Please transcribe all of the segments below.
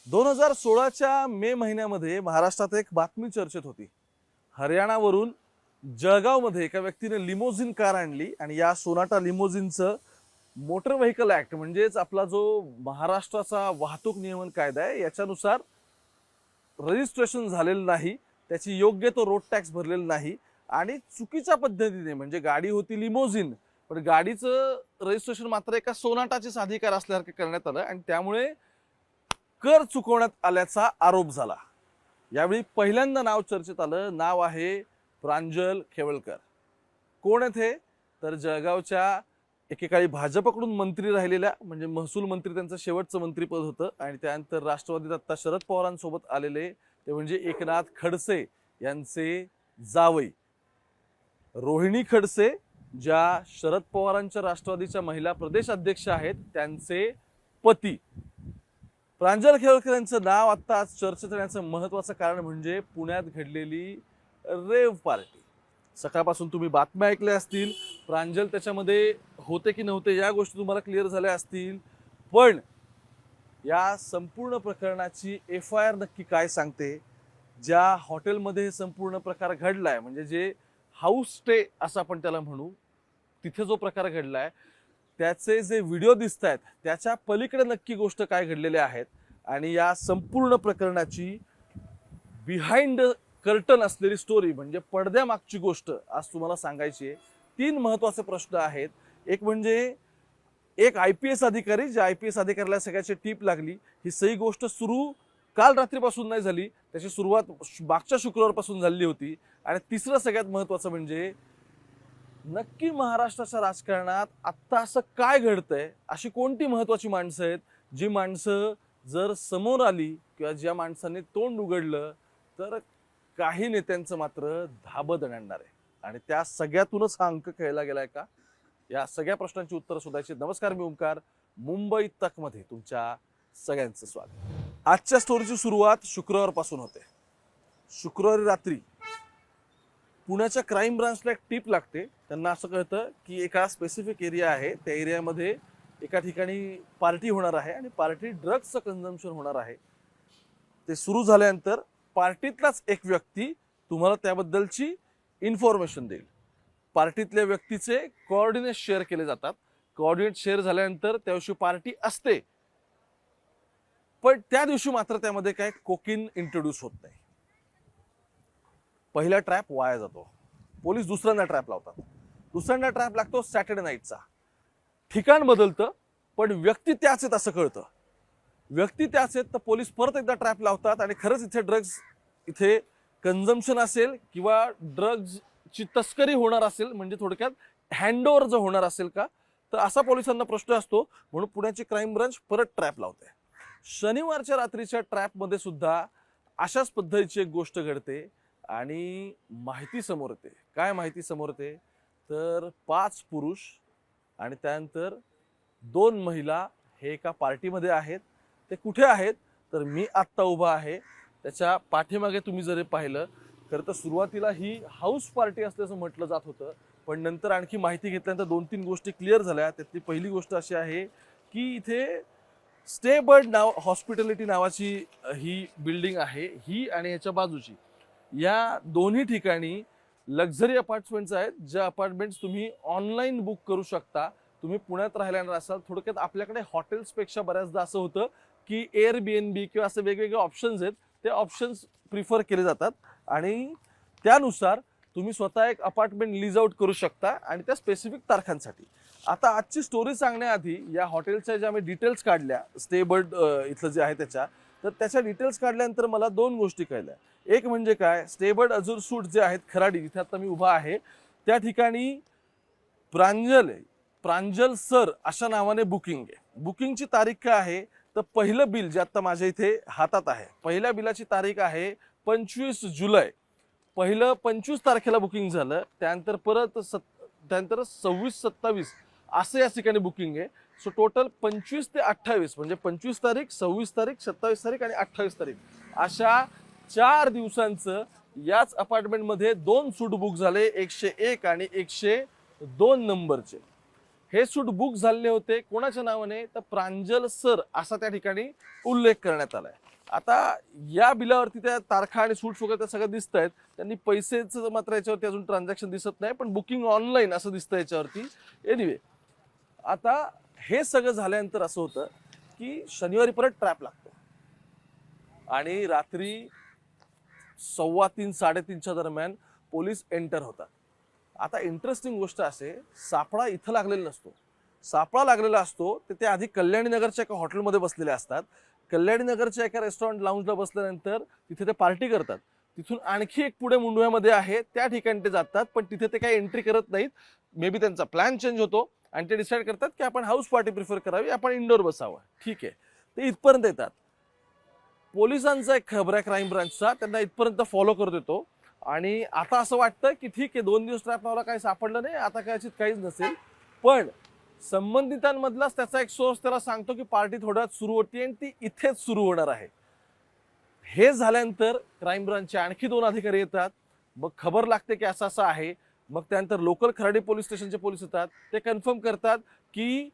2016च्या मे महिन्यामध्ये महाराष्ट्रात एक बातमी चर्चेत होती। हरियाणावरून जळगावमध्ये एका व्यक्तीने लिमोझिन कार आणली आणि या सोनाटा लिमोझिनचं मोटर व्हेकल ऍक्ट म्हणजेच आपला जो महाराष्ट्राचा वाहतूक नियमन कायदा आहे याच्यानुसार रजिस्ट्रेशन झालेलं नाही, त्याची योग्य तो रोड टॅक्स भरलेला नाही आणि चुकीच्या पद्धतीने म्हणजे गाडी होती लिमोझिन पण गाडीचं रजिस्ट्रेशन मात्र एका सोनाटाची साधी कार असल्यासारखे करण्यात आलं आणि त्यामुळे कर चुकवण्यात आल्याचा आरोप झाला। यावेळी पहिल्यांदा नाव चर्चेत आलं, नाव आहे प्रांजल खेवळकर। कोण आहेत हे? तर जळगावच्या एकेकाळी भाजपकडून मंत्री राहिलेल्या म्हणजे महसूल मंत्री त्यांचं शेवटचं मंत्रीपद होतं आणि त्यानंतर राष्ट्रवादीत आता शरद पवारांसोबत आलेले ते म्हणजे एकनाथ खडसे यांचे जावई रोहिणी खडसे, ज्या शरद पवारांच्या राष्ट्रवादीच्या महिला प्रदेश अध्यक्ष आहेत, त्यांचे पती। प्रांजल खेवळकर यांचं नाव आता आज चर्चेत येण्याचं महत्त्वाचं कारण म्हणजे पुण्यात घडलेली रेव पार्टी। सकाळपासून तुम्ही बातम्या ऐकल्या असतील, प्रांजल त्याच्यामध्ये होते की नव्हते या गोष्टी तुम्हाला क्लिअर झाल्या असतील, पण या संपूर्ण प्रकरणाची FIR नक्की काय सांगते? ज्या हॉटेलमध्ये हे संपूर्ण प्रकार घडलाय म्हणजे जे हाऊस स्टे असं आपण त्याला म्हणू, तिथे जो प्रकार घडलाय त्याचे जे व्हिडिओ दिसत आहेत त्याच्या पलीकडे नक्की गोष्ट काय घडलेली आहेत आणि या संपूर्ण प्रकरणाची बिहाइंड कर्टन असलेली स्टोरी म्हणजे पडद्यामागची गोष्ट आज तुम्हाला सांगायची आहे। 3 महत्त्वाचे प्रश्न आहेत। एक म्हणजे एक IPS अधिकारी, ज्या IPS अधिकाऱ्याला सगळ्याची टीप लागली, ही सही गोष्ट सुरू काल रात्रीपासून नाही झाली, त्याची सुरुवात मागच्या शुक्रवारपासून झाली होती। आणि तिसरं सगळ्यात महत्त्वाचं म्हणजे नक्की महाराष्ट्राच्या राजकारणात आत्ता असं काय घडतंय, अशी कोणती महत्त्वाची माणसं आहेत जी माणसं जर समोर आली किंवा ज्या माणसाने तोंड उघडलं तर काही नेत्यांचं मात्र धाबं दणणार आहे आणि त्या सगळ्यातूनच हा अंक खेळला गेलाय का? या सगळ्या प्रश्नांची उत्तरं शोधायची। नमस्कार, मी ओंकार, मुंबई तकमध्ये तुमच्या सगळ्यांचं स्वागत। आजच्या स्टोरीची सुरुवात शुक्रवारपासून होते। शुक्रवारी रात्री पुण्याच्या क्राईम ब्रांचला एक टीप लागते। त्यांना असं कळतं की एका स्पेसिफिक एरिया आहे, त्या एरियामध्ये एका ठिकाणी पार्टी होणार आहे आणि पार्टी ड्रग्सचं कन्झम्पशन होणार आहे। ते सुरू झाल्यानंतर पार्टीतलाच एक व्यक्ती तुम्हाला त्याबद्दलची इन्फॉर्मेशन देईल। पार्टीतल्या व्यक्तीचे कोऑर्डिनेट शेअर केले जातात। कोऑर्डिनेट शेअर झाल्यानंतर त्या दिवशी पार्टी असते, पण त्या दिवशी मात्र त्यामध्ये काय कोकीन इंट्रोड्यूस होत नाही। पहिला ट्रॅप वाया जातो, पोलीस दुसऱ्यांदा ट्रॅप लावतात, दुसऱ्यांदा ट्रॅप लागतो सॅटर्डे नाईटचा। ठिकाण बदलतं पण व्यक्ती त्याच आहेत असं कळतं। व्यक्ती त्याच आहेत तर पोलीस परत एकदा ट्रॅप लावतात आणि खरंच इथे ड्रग्ज इथे कन्झम्पशन असेल किंवा ड्रग्जची तस्करी होणार असेल म्हणजे थोडक्यात हँडओव्हर जो होणार असेल का, तर असा पोलिसांना प्रश्न असतो। म्हणून पुण्याची क्राईम ब्रांच परत ट्रॅप लावते। शनिवारच्या रात्रीच्या ट्रॅपमध्ये सुद्धा अशाच पद्धतीची एक गोष्ट घडते आणि माहिती समोर येते। काय माहिती समोर येते तर 5 पुरुष आणि त्यानंतर 2 महिला हे एका पार्टीमध्ये आहेत। ते कुठे आहेत तर मी आत्ता उभा आहे त्याच्या पाठीमागे तुम्ही जर पाहिलं तर सुरुवातीला ही हाऊस पार्टी असल्याचं म्हटलं जात होतं, पण नंतर आणखी माहिती घेतल्यानंतर 2-3 गोष्टी क्लिअर झाल्या। त्यातली पहिली गोष्ट अशी आहे की इथे स्टे बर्ड हॉस्पिटॅलिटी नावाची ही बिल्डिंग आहे, ही आणि याच्या बाजूची या दोन्ही ठिकाणी लक्झरी अपार्टमेंट्स आहेत, ज्या अपार्टमेंट्स तुम्ही ऑनलाईन बुक करू शकता। तुम्ही पुण्यात राहिल्यानंतर असाल, थोडक्यात आपल्याकडे हॉटेल्सपेक्षा बऱ्याचदा असं होतं की Airbnb किंवा असे वेगवेगळे ऑप्शन्स आहेत, ते ऑप्शन्स प्रिफर केले जातात आणि त्यानुसार तुम्ही स्वतः एक अपार्टमेंट लीज आउट करू शकता आणि त्या स्पेसिफिक तारखांसाठी। आता आजची स्टोरी सांगण्याआधी या हॉटेलच्या ज्या मी डिटेल्स काढल्या, स्टे बर्ड इथलं जे आहे त्याच्या डिटेल्स काढल्यानंतर मला 2 गोष्टी कळल्या। एक म्हणजे काय, स्टे बर्ड अजूर सूट जे आहेत खराडी, जिथे आता मी उभा आहे त्या ठिकाणी प्रांजल सर अशा नावाने बुकिंग आहे। बुकिंगची तारीख काय आहे तर पहिलं बिल जे आता माझ्या इथे हातात आहे, पहिल्या बिलाची तारीख आहे 25 जुलै। पहिलं 25 तारखेला बुकिंग झालं, त्यानंतर परत त्यानंतर 26-27 असं या ठिकाणी बुकिंग आहे। सो टोटल 25 ते 28 म्हणजे 25 तारीख, 26 तारीख, 27 तारीख आणि 28 तारीख अशा 4 दिवसांचं याच अपार्टमेंटमध्ये 2 सूट बुक झाले, 101 आणि 102 नंबरचे। हे शूट बुक झालेले होते कोणाच्या नावाने, तर प्रांजल सर असा त्या ठिकाणी उल्लेख करण्यात आलाय. आता या बिलावरती त्या तारखा आणि शूट्स वगैरे त्या सगळं दिसत आहेत. त्यांनी पैसेचं मात्र याच्यावरती अजून ट्रान्झॅक्शन दिसत नाही, पण बुकिंग ऑनलाईन असं दिसतं याच्यावरती. एनिवे, आता हे सगळं झाल्यानंतर असं होतं की शनिवारी परत ट्रॅप लागतो आणि रात्री 3:15 3:30च्या दरम्यान पोलीस एंटर होतात. आता इंटरेस्टिंग गोष्ट असे, सापळा इथं लागलेला नसतो. सापळा लागलेला असतो ते आधी कल्याणी नगरच्या एका हॉटेलमध्ये बसलेले असतात. कल्याणी नगरच्या एका रेस्टॉरंट लाऊंजला बसल्यानंतर तिथे ते पार्टी करतात. तिथून आणखी एक पुढे मुंडव्यामध्ये आहे, त्या ठिकाणी ते जातात, पण तिथे ते काही एंट्री करत नाहीत. मे बी त्यांचा प्लॅन चेंज होतो आणि ते डिसाईड करतात की आपण हाऊस पार्टी प्रिफर करावी, आपण इंडोर बसावं. ठीक आहे, ते इथपर्यंत येतात. पोलिसांचा एक खबर आहे क्राईम ब्रांचचा, त्यांना इथपर्यंत फॉलो करत येतो आणि आता असं वाटतं की ठीक आहे, 2 दिवस ट्रॅप लावला, काही सापडलं नाही, आता कदाचित काहीच नसेल. पण संबंधितांमधलाच त्याचा एक सोर्स त्याला सांगतो की पार्टी थोड्यात सुरू होती आणि ती इथेच सुरू होणार आहे. हे झाल्यानंतर क्राईम ब्रांचचे आणखी 2 अधिकारी येतात. मग खबर लागते की असं असं आहे. मग त्यानंतर लोकल खराडी पोलीस स्टेशनचे पोलीस येतात. ते कन्फर्म करतात की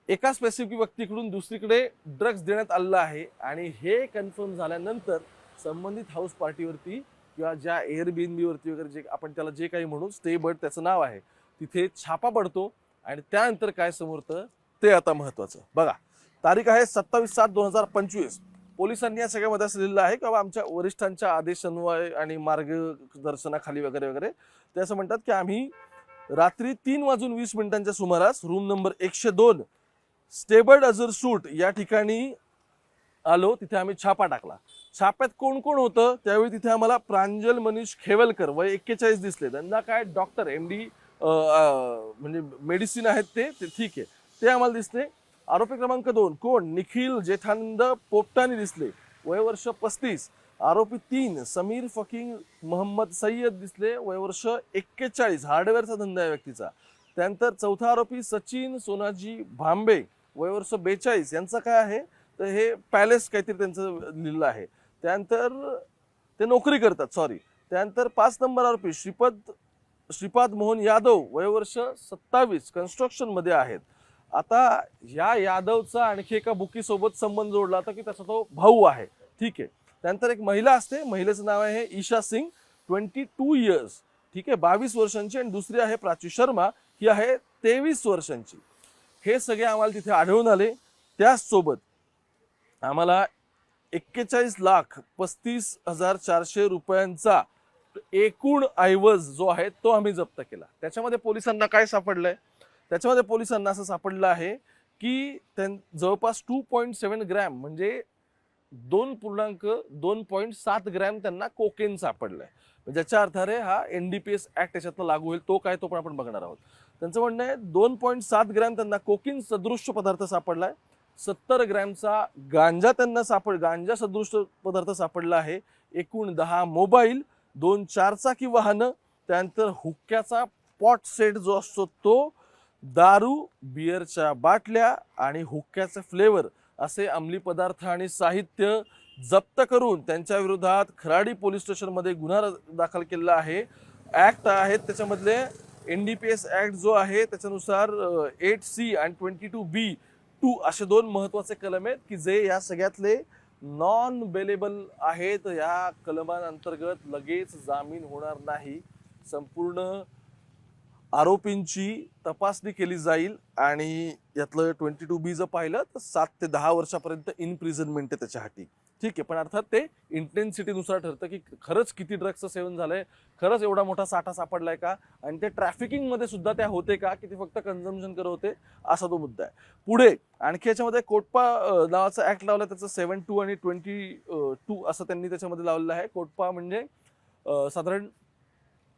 एका स्पेसिफिक व्यक्तीकडून दुसरीकडे ड्रग्ज देण्यात आलेला आहे आणि हे कन्फर्म झाल्यानंतर संबंधित हाऊस पार्टीवरती किंवा ज्या एअरबीएनबीवरती वगैरे जे आपण त्याला जे काही म्हणू, स्टे बर्ड त्याचं नाव आहे, तिथे छापा पडतो आणि त्यानंतर काय समोर ते आता महत्वाचं बघा. तारीख आहे 27/7/2025. पोलिसांनी या सगळ्यामध्ये असं लिहिलं आहे की आमच्या वरिष्ठांच्या आदेशान्वये आणि मार्गदर्शनाखाली वगैरे वगैरे ते असं म्हणतात की आम्ही रात्री 3:20 सुमारास रूम नंबर 102 स्टेबर्ड अझर सूट या ठिकाणी आलो. तिथे आम्ही छापा टाकला. छाप्यात कोण कोण होतं त्यावेळी तिथे आम्हाला प्रांजल मनीष खेवलकर वय 41 दिसले. त्यांना काय डॉक्टर MD म्हणजे मेडिसिन आहेत ते ठीक आहे, ते आम्हाला दिसले. आरोपी क्रमांक 2 कोण, निखिल जेठानंद पोपटानी दिसले, वयवर्ष 35. आरोपी 3 समीर फकिंग मोहम्मद सय्यद दिसले, वयवर्ष 41. हार्डवेअरचा धंदा आहे व्यक्तीचा. त्यानंतर चौथा आरोपी सचिन सोनाजी भांबे, वयवर्ष 42. यांचं काय आहे तर हे पॅलेस काहीतरी त्यांचं लिहिलं आहे. त्यानंतर ते नोकरी करतात, सॉरी. त्यानंतर 5 नंबर आरोपी श्रीपाद मोहन यादव, वयवर्ष 27, कन्स्ट्रक्शन मध्ये आहेत. आता या यादवचा आणखी एका बुकी सोबत संबंध जोडला होता की त्याचा तो भाऊ आहे. ठीक आहे. त्यानंतर एक महिला असते, महिलेचं नाव आहे ईशा सिंग, 22 इयर्स. ठीक आहे, 22 वर्षांची. आणि दुसरी आहे प्राची शर्मा, ही आहे 23 वर्षांची. हे सगळे आम्हाला तिथे आढळून आले. त्याचसोबत आम्हाला 41,35,400 रुपयांचा एकूण ऐवज जो आहे तो आम्ही जप्त केला. त्याच्यामध्ये पोलिसांना काय सापडलंय, त्याच्यामध्ये पोलिसांना असं सापडलं आहे की जवळपास 2.7 ग्रॅम म्हणजे 2.7 ग्रॅम त्यांना कोकेन सापडलंय. ज्याच्या अर्थाने हा NDPS ऍक्ट त्याच्यातला लागू होईल. तो काय तो पण आपण बघणार आहोत. त्यांचं म्हणणं आहे 2.7 ग्रॅम त्यांना कोकीन सदृश्य पदार्थ सापडलाय. 70 ग्रॅमचा गांजा सदृश पदार्थ सापडला आहे. एकूण 10 मोबाईल, 2 चारचाकी वाहनं, त्यानंतर हुक्क्याचा पॉट सेट जो असतो तो, दारू, बिअरच्या बाटल्या आणि हुक्क्याचे फ्लेवर असे अंमली पदार्थ आणि साहित्य जप्त करून त्यांच्या विरोधात खराडी पोलीस स्टेशनमध्ये गुन्हा दाखल केलेला आहे. ऍक्ट आहेत त्याच्यामधले NDPS ऍक्ट जो आहे त्याच्यानुसार 8C आणि 22B2 असे 2 महत्वाचे कलम आहेत की जे या सगळ्यातले नॉन बेलेबल आहेत. या कलमांअंतर्गत लगेच जामीन होणार नाही. संपूर्ण आरोपींची तपासणी केली जाईल आणि यातलं 22B जर पाहिलं तर 7 ते 10 वर्षापर्यंत इनप्रिझनमेंट आहे त्याच्यासाठी. ठीक आहे, पण अर्थात ते इंटेन्सिटीनुसार ठरतं की खरंच किती ड्रग्सचं सेवन झालंय, खरंच एवढा मोठा साठा सापडलाय का, आणि ते ट्रॅफिकिंग मध्ये सुद्धा त्या होते का की ते फक्त कन्झम्पशन करत होते, असा तो मुद्दा आहे. पुढे आणखी याच्यामध्ये कोटपा नावाचा ऍक्ट लावला, त्याचं 7(2) आणि 22 असं त्यांनी त्याच्यामध्ये लावलेलं आहे. कोटपा म्हणजे साधारण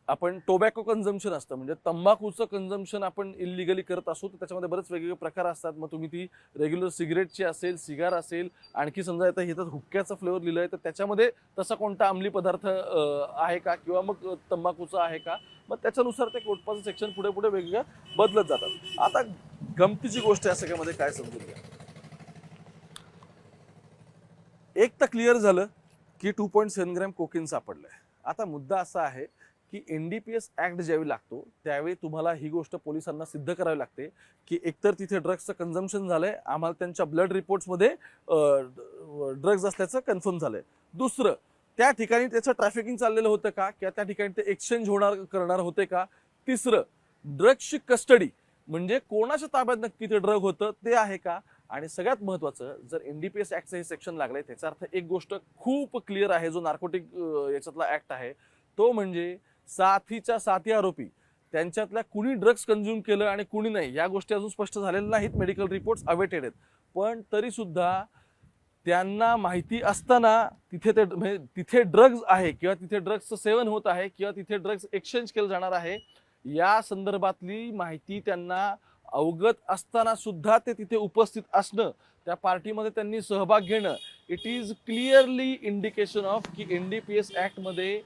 आपण टोबॅको कन्झम्पशन असतं, म्हणजे तंबाखूचं कन्झम्पशन आपण इलिगली करत असू तर त्याच्यामध्ये बरेच वेगवेगळे प्रकार असतात. मग तुम्ही ती रेग्युलर सिगरेटची असेल, सिगार असेल, आणखी समजा येतं हे तर हुक्क्याचा फ्लेवर लिहिलं आहे तर त्याच्यामध्ये तसा कोणता अंमली पदार्थ आहे का किंवा मग तंबाखूचा आहे का, मग त्याच्यानुसार ते कोटपाचं सेक्शन पुढे पुढे वेगवेगळ्या बदलत जातात. आता गमतीची गोष्ट या सगळ्यामध्ये काय समजून घ्या. एक तर क्लिअर झालं की 2.7 ग्रॅम कोकेन सापडलंय. आता मुद्दा असा आहे की NDPS ऍक्ट ज्यावेळी लागतो त्यावेळी तुम्हाला ही गोष्ट पोलिसांना सिद्ध करावी लागते की एकतर तिथे ड्रग्सचं कन्झम्पशन झालंय, आम्हाला त्यांच्या ब्लड रिपोर्ट्समध्ये ड्रग्ज असल्याचं कन्फर्म झालंय. दुसरं, त्या ठिकाणी त्याचं ट्रॅफिकिंग चाललेलं होतं का, किंवा त्या ठिकाणी ते एक्सचेंज करणार होते का. तिसरं, ड्रग्सची कस्टडी म्हणजे कोणाच्या ताब्यात नक्की ते ड्रग होतं ते आहे का. आणि सगळ्यात महत्वाचं, जर NDPS ऍक्टचं हे सेक्शन लागलंय त्याचा अर्थ एक गोष्ट खूप क्लिअर आहे, जो नार्कोटिक याच्यातला ऍक्ट आहे तो म्हणजे साथीच्या साथी आरोपी त्यांच्यातल्या कुणी ड्रग्स कंझ्युम केलं आणि कुणी नाही या गोष्टी अजून स्पष्ट झालेल्या नाहीत. मेडिकल रिपोर्ट्स अवेटेड आहेत, पण तरी सुद्धा त्यांना माहिती असताना तिथे ड्रग्ज आहे किंवा तिथे ड्रग्सचं सेवन होत आहे किंवा तिथे ड्रग्ज एक्सचेंज केलं जाणार आहे या संदर्भातली माहिती त्यांना अवगत असताना सुद्धा ते तिथे उपस्थित असणं, त्या पार्टीमध्ये त्यांनी सहभाग घेणं, it is clearly indication of की NDPS ऍक्ट मध्ये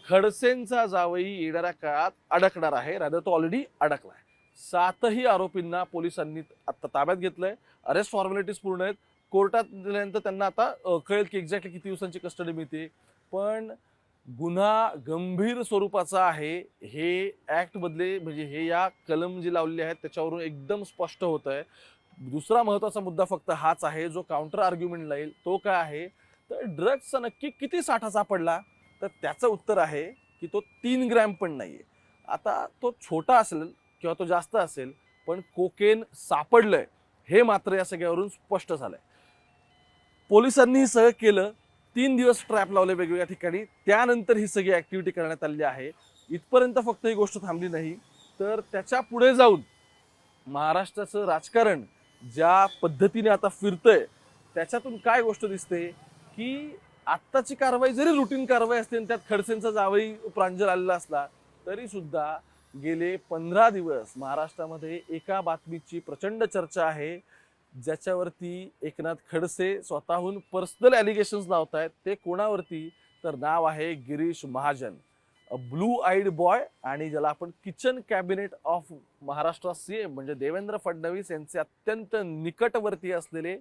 खडसेंचा जावई येणाऱ्या काळात अडकणार आहे. रादर तो ऑलरेडी अडकलाय. 7ही आरोपींना पोलिसांनी आता ताब्यात घेतलंय. अरेस्ट फॉर्मॅलिटीज पूर्ण आहेत. कोर्टात दिल्यानंतर त्यांना आता कळेल की एक्झॅक्टली किती दिवसांची कस्टडी मिळते. पण गुन्हा गंभीर स्वरूपाचा आहे हे ऍक्ट मधले, म्हणजे हे या कलम जी लावलेली आहेत त्याच्यावरून एकदम स्पष्ट होत आहे. दुसरा महत्वाचा मुद्दा फक्त हाच आहे जो काउंटर आर्ग्युमेंट लाईल. तो काय आहे तर ड्रग्सचा नक्की किती साठा सापडला, तर त्याचं उत्तर आहे की तो 3 ग्रॅम पण नाहीये. आता तो छोटा असेल किंवा तो जास्त असेल, पण कोकेन सापडलंय हे मात्र या सगळ्यावरून स्पष्ट झालंय. पोलिसांनी हे सगळं केलं, 3 दिवस ट्रॅप लावले वेगवेगळ्या ठिकाणी, त्यानंतर ही सगळी ऍक्टिव्हिटी करण्यात आलेली आहे. इथपर्यंत फक्त ही गोष्ट थांबली नाही, तर त्याच्या पुढे जाऊन महाराष्ट्राचं राजकारण ज्या पद्धतीने आता फिरतंय त्याच्यातून काय गोष्ट दिसते की आत्ताची कारवाई जरी रुटीन कारवाई असते आणि त्यात खडसेंचा जावई प्रांजल आलेला असला तरी सुद्धा गेले 15 दिवस महाराष्ट्रामध्ये एका बातमीची प्रचंड चर्चा आहे ज्याच्यावरती एकनाथ खडसे स्वतःहून पर्सनल ॲलिगेशन्स लावतायत. ते कोणावरती, तर नाव आहे गिरीश महाजन, अ ब्लू आईड बॉय, आणि ज्याला आपण kitchen cabinet of Maharashtra CM म्हणजे देवेंद्र फडणवीस यांचे अत्यंत निकटवर्ती असलेले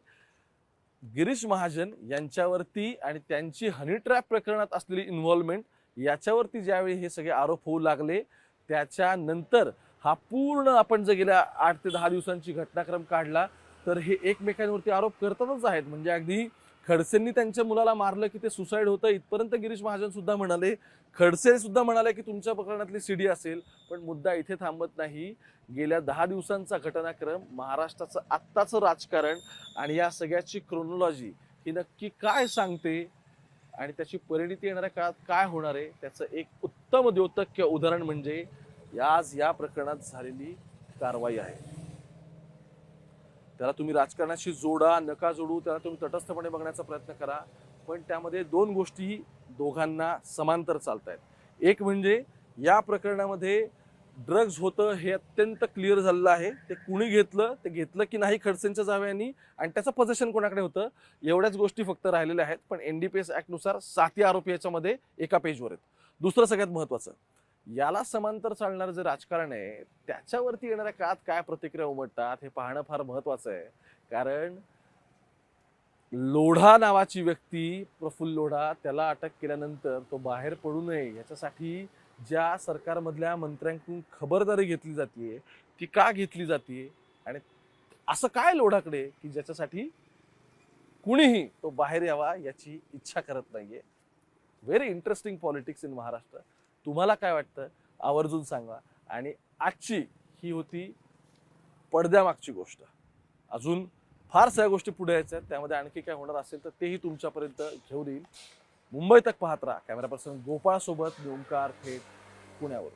गिरीश महाजन यांच्यावरती आणि त्यांची हनी ट्रॅप प्रकरणात असलेली इन्व्हॉल्वमेंट याच्यावरती ज्यावेळी हे सगळे आरोप होऊ लागले त्याच्यानंतर हा पूर्ण आपण जर गेल्या 8 ते 10 दिवसांची घटनाक्रम काढला तर हे एकमेकांवरती आरोप करतातच आहेत. म्हणजे अगदी खडसेंनी त्यांच्या मुलाला मारलं की ते सुसाईड होतं इथपर्यंत गिरीश महाजन सुद्धा म्हणाले. खडसे सुद्धा म्हणाले की तुमच्या प्रकरणातली CD असेल. पण मुद्दा इथे थांबत नाही. गेल्या 10 दिवसांचा घटनाक्रम, महाराष्ट्राचं आत्ताचं राजकारण आणि या सगळ्याची क्रोनॉलॉजी ही नक्की काय सांगते आणि त्याची परिणिती येणाऱ्या काळात काय होणार आहे त्याचं एक उत्तम द्योतक उदाहरण म्हणजे आज या प्रकरणात झालेली कारवाई आहे. त्याला तुम्ही राजकारणाशी जोडा नका जोडू, त्याला तुम्ही तटस्थपणे बघण्याचा प्रयत्न करा, पण त्यामध्ये 2 गोष्टी दोघांना समांतर चालत आहेत. एक म्हणजे या प्रकरणामध्ये ड्रग्ज होतं हे अत्यंत क्लिअर झालेलं आहे. ते कुणी घेतलं, ते घेतलं की नाही खडसेंच्या जाव्यांनी, आणि त्याचं पोझिशन कोणाकडे होतं, एवढ्याच गोष्टी फक्त राहिलेल्या आहेत. पण NDPS ऍक्ट नुसार 7 आरोपी याच्यामध्ये एका पेजवर आहेत. दुसरं सगळ्यात महत्वाचं, याला समांतर चालणारं जे राजकारण आहे त्याच्यावरती येणाऱ्या काळात काय प्रतिक्रिया उमटतात हे पाहणं फार महत्वाचं आहे. कारण लोढा नावाची व्यक्ती, प्रफुल्ल लोढा, त्याला अटक केल्यानंतर तो बाहेर पडू नये याच्यासाठी ज्या सरकारमधल्या मंत्र्यांकडून खबरदारी घेतली जाते ती का घेतली जाते, आणि असं काय लोढाकडे की ज्याच्यासाठी कुणीही तो बाहेर यावा याची इच्छा करत नाहीये. Very interesting politics in Maharashtra. तुम्हाला काय वाटतं आवर्जून सांगा. आणि आजची ही होती पडद्यामागची गोष्ट. अजून फार सगळ्या गोष्टी पुढे यायच्या आहेत, त्यामध्ये आणखी काय होणार असेल तर तेही तुमच्यापर्यंत घेऊन येईल. मुंबई तक पाहत राहा. कॅमेरा पर्सन गोपाळ सोबत मी ओंकार थेट पुण्यावर.